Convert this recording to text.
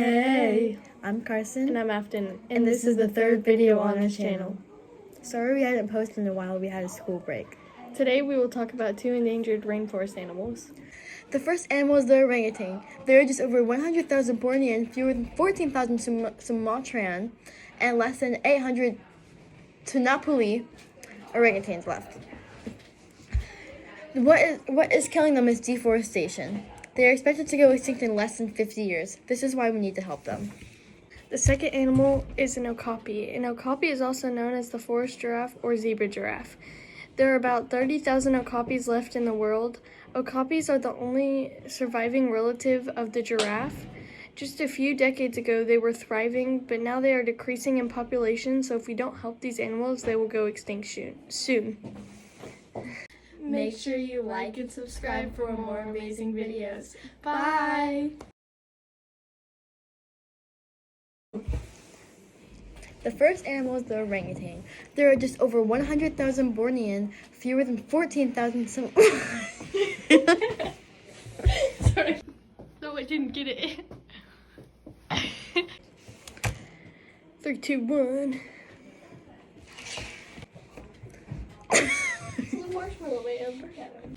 Hey, I'm Carson. And I'm Afton, and this is the third video on our channel. Sorry we hadn't posted in a while, we had a school break. Today we will talk about two endangered rainforest animals. The first animal is the orangutan. There are just over 100,000 Bornean, fewer than 14,000 Sumatran, and less than 800 Tunapuli orangutans left. What is killing them is deforestation. They are expected to go extinct in less than 50 years. This is why we need to help them. The second animal is an okapi. An okapi is also known as the forest giraffe or zebra giraffe. There are about 30,000 okapis left in the world. Okapis are the only surviving relative of the giraffe. Just a few decades ago, they were thriving, but now they are decreasing in population, so if we don't help these animals, they will go extinct soon. Make sure you like and subscribe for more amazing videos. Bye! The first animal is the orangutan. There are just over 100,000 Bornean, fewer than 14,000 Sorry. No, I didn't get it. 3, 2, 1. The marshmallow man.